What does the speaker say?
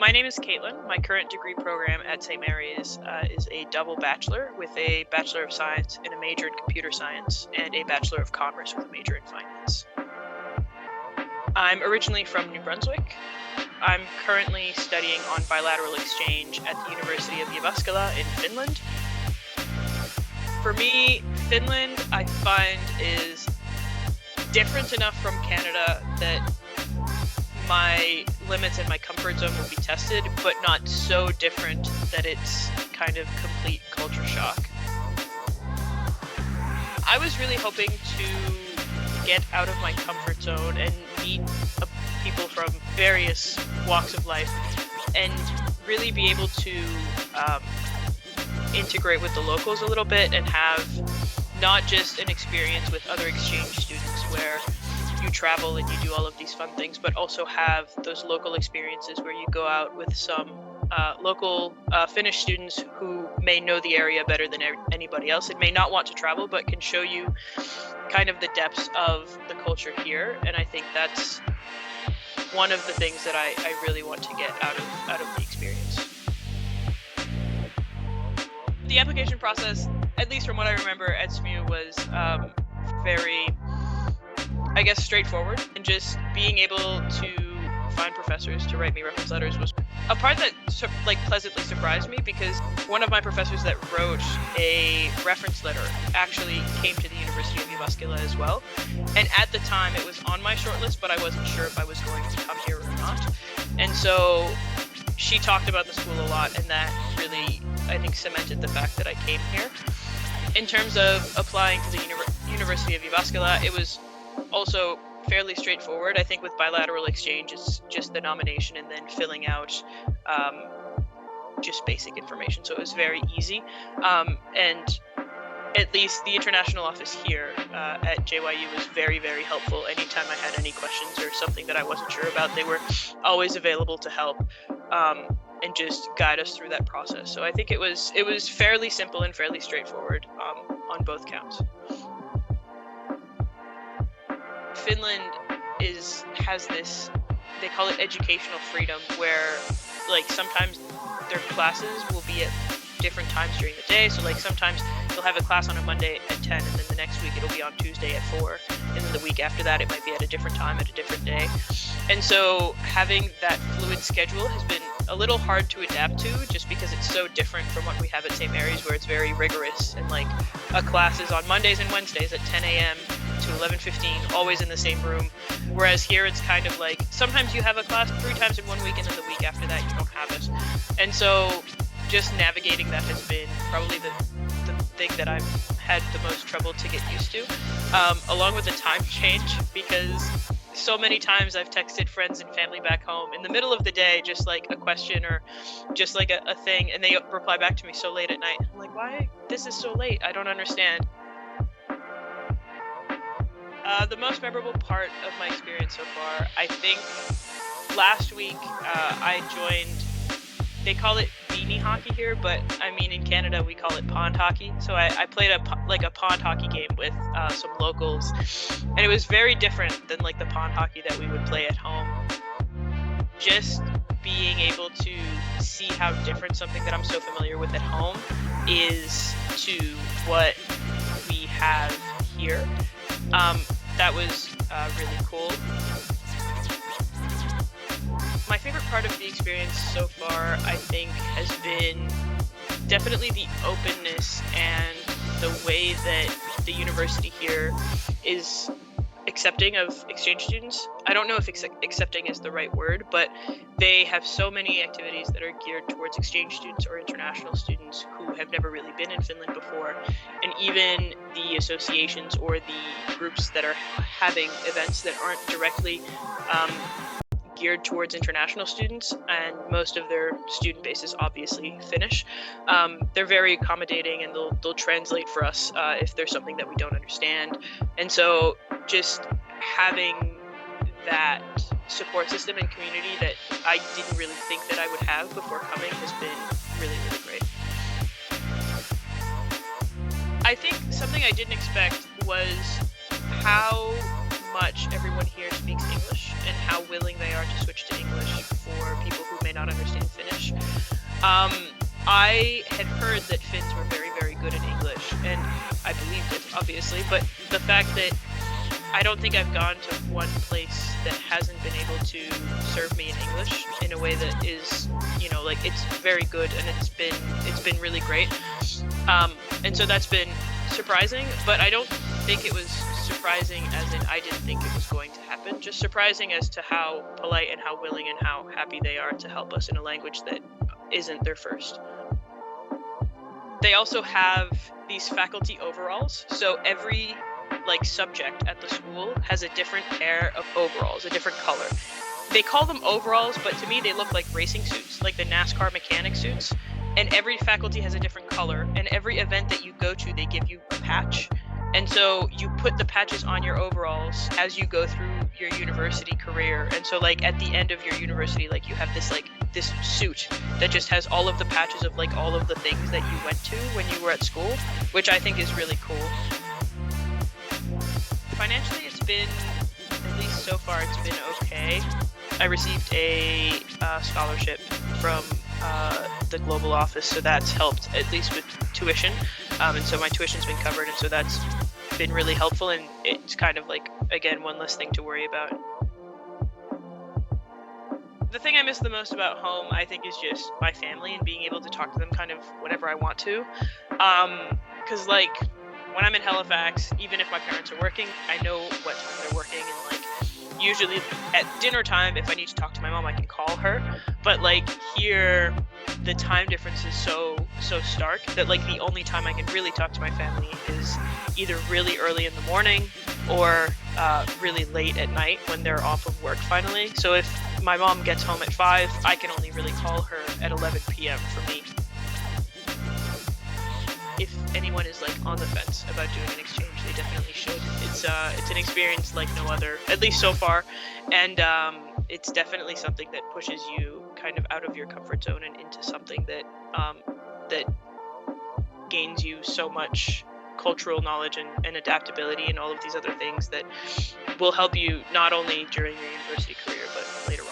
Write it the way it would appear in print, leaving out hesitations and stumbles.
My name is Caitlin. My current degree program at St. Mary's is a double bachelor with a Bachelor of Science and a major in Computer Science and a Bachelor of Commerce with a major in Finance. I'm originally from New Brunswick. I'm currently studying on bilateral exchange at the University of Jyväskylä in Finland. For me, Finland, I find, is different enough from Canada that my limits and my comfort zone will be tested, but not so different that it's kind of complete culture shock. I was really hoping to get out of my comfort zone and meet people from various walks of life and really be able to integrate with the locals a little bit and have not just an experience with other exchange students where you travel and you do all of these fun things, but also have those local experiences where you go out with some local Finnish students who may know the area better than anybody else and may not want to travel, but can show you kind of the depths of the culture here. And I think that's one of the things that I really want to get out of the experience. The application process, at least from what I remember at SMU, was very, I guess, straightforward, and just being able to find professors to write me reference letters was a part that pleasantly surprised me, because one of my professors that wrote a reference letter actually came to the University of Jyväskylä as well. And at the time it was on my shortlist, but I wasn't sure if I was going to come here or not. And so she talked about the school a lot, and that really, I think, cemented the fact that I came here. In terms of applying to the University of Jyväskylä, it was also fairly straightforward. I think with bilateral exchange, it's just the nomination and then filling out just basic information. So it was very easy. And at least the international office here at JYU was very, very helpful. Anytime I had any questions or something that I wasn't sure about, they were always available to help and just guide us through that process. So I think it was fairly simple and fairly straightforward on both counts. Finland has this, they call it educational freedom, where sometimes their classes will be at different times during the day. So sometimes you'll have a class on a Monday at 10, and then the next week it'll be on Tuesday at 4, and then the week after that it might be at a different time at a different day. And so having that fluid schedule has been a little hard to adapt to, just because it's so different from what we have at St. Mary's, where it's very rigorous, and a class is on Mondays and Wednesdays at 10 a.m. to 11:15, always in the same room. Whereas here it's kind of sometimes you have a class 3 times in 1 week, and then the week after that you don't have it. And so just navigating that has been probably the thing that I've had the most trouble to get used to, along with the time change, because so many times I've texted friends and family back home in the middle of the day, just a question or just a thing, and they reply back to me so late at night. I'm like, why? This is so late. I don't understand. The most memorable part of my experience so far, I think last week I joined, they call it beanie hockey here, but I mean in Canada we call it pond hockey. So I played a pond hockey game with some locals, and it was very different than the pond hockey that we would play at home. Just being able to see how different something that I'm so familiar with at home is to what we have here. That was really cool. My favorite part of the experience so far, I think, has been definitely the openness and the way that the university here is accepting of exchange students. I don't know if accepting is the right word, but they have so many activities that are geared towards exchange students or international students who have never really been in Finland before. And even the associations or the groups that are having events that aren't directly geared towards international students, and most of their student base is obviously Finnish. They're very accommodating, and they'll translate for us if there's something that we don't understand. And so just having that support system and community that I didn't really think that I would have before coming has been really, really great. I think something I didn't expect was how much everyone here speaks English and how willing they are to switch to English for people who may not understand Finnish. I had heard that Finns were very, very good at English, and I believed it, obviously, but the fact that I don't think I've gone to one place that hasn't been able to serve me in English in a way that is, you know, like, it's very good, and it's been really great. And so that's been surprising, but I don't think it was surprising as in I didn't think it was going to happen, just surprising as to how polite and how willing and how happy they are to help us in a language that isn't their first. They also have these faculty overalls, so every subject at the school has a different pair of overalls, a different color. They call them overalls, but to me they look like racing suits, like the NASCAR mechanic suits, and every faculty has a different color, and every event that you go to they give you a patch. And so you put the patches on your overalls as you go through your university career. And so at the end of your university, you have this suit that just has all of the patches of all of the things that you went to when you were at school, which I think is really cool. Financially, it's been, at least so far, it's been okay. I received a scholarship from the global office, so that's helped at least with tuition. And so my tuition's been covered, and so that's been really helpful, and it's kind of again, one less thing to worry about. The thing I miss the most about home, I think, is just my family and being able to talk to them kind of whenever I want to. Because when I'm in Halifax, even if my parents are working, I know what time they're working, and usually at dinner time, if I need to talk to my mom, I can call her. But here, the time difference is so stark that the only time I can really talk to my family is either really early in the morning or really late at night when they're off of work finally. So if my mom gets home at 5, I can only really call her at 11 p.m. for me. If anyone is on the fence about doing an exchange, they definitely should. It's an experience like no other, at least so far, and it's definitely something that pushes you kind of out of your comfort zone and into something that that gains you so much cultural knowledge and adaptability and all of these other things that will help you not only during your university career but later on.